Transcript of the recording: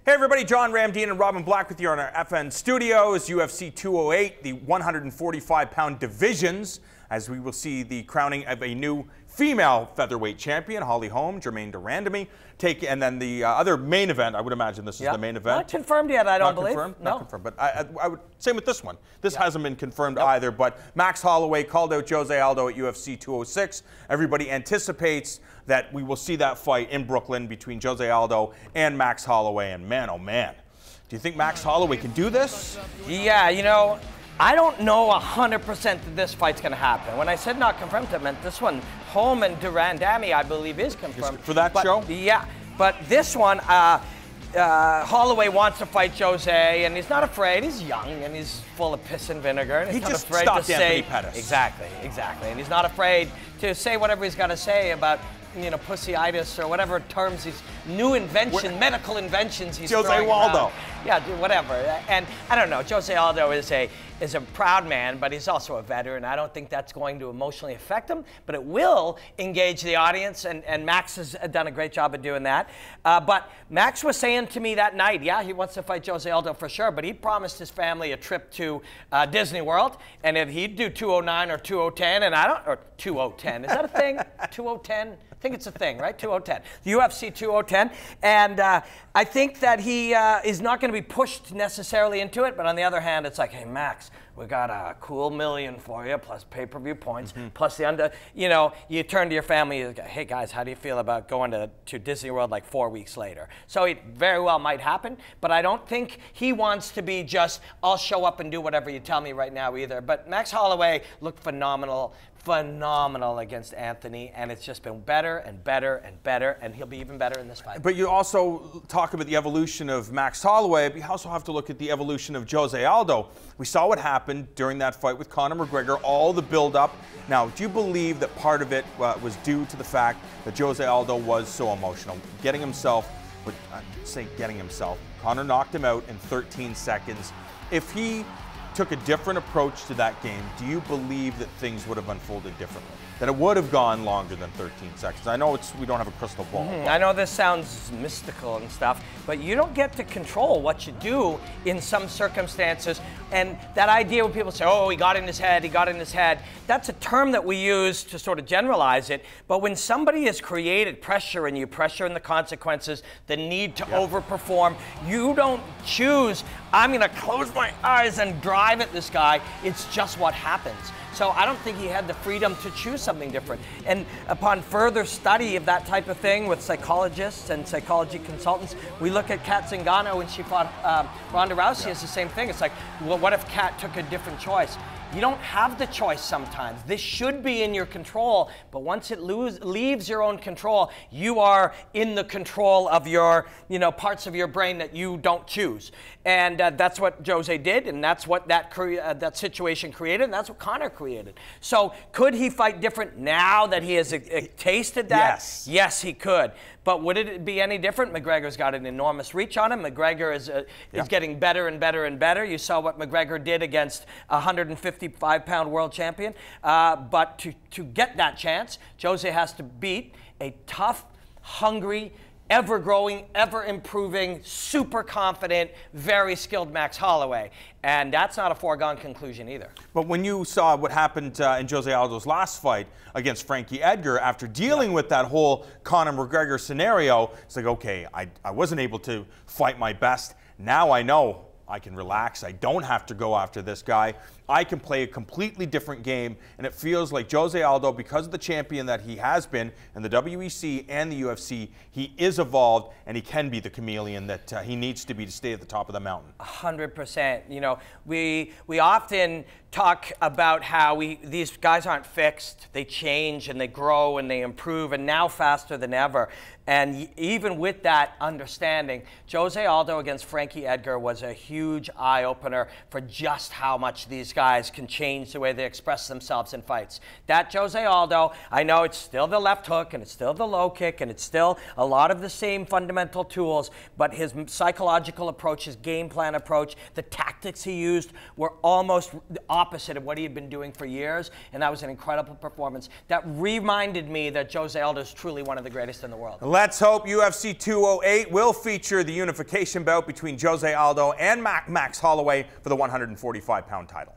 Hey everybody, John Ramdeen and Robin Black with you on our FN studios. UFC 208, the 145-pound divisions, as we will see the crowning of a new female featherweight champion, Holly Holm, Germaine de Randamie, and then the other main event. I would imagine this is the main event. Not confirmed yet, I don't believe. Confirmed? No. Not confirmed. But I would same with this one. This hasn't been confirmed either. But Max Holloway called out Jose Aldo at UFC 206. Everybody anticipates that we will see that fight in Brooklyn between Jose Aldo and Max Holloway. And man, oh man, do you think Max Holloway can do this? Yeah, you know, I don't know 100% that this fight's going to happen. When I said not confirmed, I meant this one. Holm and de Randamie, I believe, is confirmed. For that show? Yeah, but this one, Holloway wants to fight Jose, and he's not afraid. He's young, and he's full of piss and vinegar. And he's he not just afraid stopped to Anthony say, Pettis. Exactly. And he's not afraid to say whatever he's got to say about, you know, pussyitis or whatever terms he's, medical inventions he's Jose Waldo. Yeah, whatever. And I don't know, Jose Aldo is a proud man, but he's also a veteran. I don't think that's going to emotionally affect him, but it will engage the audience, and Max has done a great job of doing that. But Max was saying to me that night, yeah, he wants to fight Jose Aldo for sure, but he promised his family a trip to Disney World, and if he'd do 209 or 2010, or 2010, is that a thing? 2010? I think it's a thing, right? 2010. The UFC 2010. And I think that he is not going to be pushed necessarily into it, but on the other hand, it's like, hey, Max, we got a cool $1 million for you, plus pay-per-view points, plus the you turn to your family, you go, hey, guys, how do you feel about going to Disney World like 4 weeks later? So it very well might happen, but I don't think he wants to be just, I'll show up and do whatever you tell me right now either. But Max Holloway looked phenomenal against Anthony, and it's just been better and better and better, and he'll be even better in this fight. But you also talk about the evolution of Max Holloway, but you also have to look at the evolution of Jose Aldo. We saw what happened during that fight with Conor McGregor, all the build-up. Now, do you believe that part of it was due to the fact that Jose Aldo was so emotional, getting himself, Conor knocked him out in 13 seconds. If he took a different approach to that game, do you believe that things would have unfolded differently? That it would have gone longer than 13 seconds? I know we don't have a crystal ball. I know this sounds mystical and stuff, but you don't get to control what you do in some circumstances. And that idea when people say, oh, he got in his head, that's a term that we use to sort of generalize it. But when somebody has created pressure in you, pressure in the consequences, the need to overperform, you don't choose, I'm going to close my eyes and drive at this guy. It's just what happens. So I don't think he had the freedom to choose something different. And upon further study of that type of thing with psychologists and psychology consultants, we look at Kat Zingano when she fought Ronda Rousey. It's the same thing. It's like, well, what if Kat took a different choice? You don't have the choice sometimes. This should be in your control, but once it leaves your own control, you are in the control of your, parts of your brain that you don't choose. And that's what Jose did, and that's what that situation created, and that's what Conor created. So could he fight different now that he has tasted that? Yes. Yes, he could. But would it be any different? McGregor's got an enormous reach on him. McGregor is getting better and better and better. You saw what McGregor did against a 155-pound world champion. But to get that chance, Jose has to beat a tough, hungry, ever-growing, ever-improving, super confident, very skilled Max Holloway. And that's not a foregone conclusion either. But when you saw what happened in Jose Aldo's last fight against Frankie Edgar, after dealing with that whole Conor McGregor scenario, it's like, okay, I wasn't able to fight my best. Now I know I can relax. I don't have to go after this guy. I can play a completely different game, and it feels like Jose Aldo, because of the champion that he has been in the WEC and the UFC, he is evolved, and he can be the chameleon that he needs to be to stay at the top of the mountain. 100%. You know, we often talk about how these guys aren't fixed. They change and they grow and they improve, and now faster than ever. And even with that understanding, Jose Aldo against Frankie Edgar was a huge eye-opener for just how much these guys guys can change the way they express themselves in fights. That Jose Aldo, I know it's still the left hook and it's still the low kick and it's still a lot of the same fundamental tools, but his psychological approach, his game plan approach, the tactics he used were almost the opposite of what he had been doing for years, and that was an incredible performance. That reminded me that Jose Aldo is truly one of the greatest in the world. Let's hope UFC 208 will feature the unification bout between Jose Aldo and Max Holloway for the 145-pound title.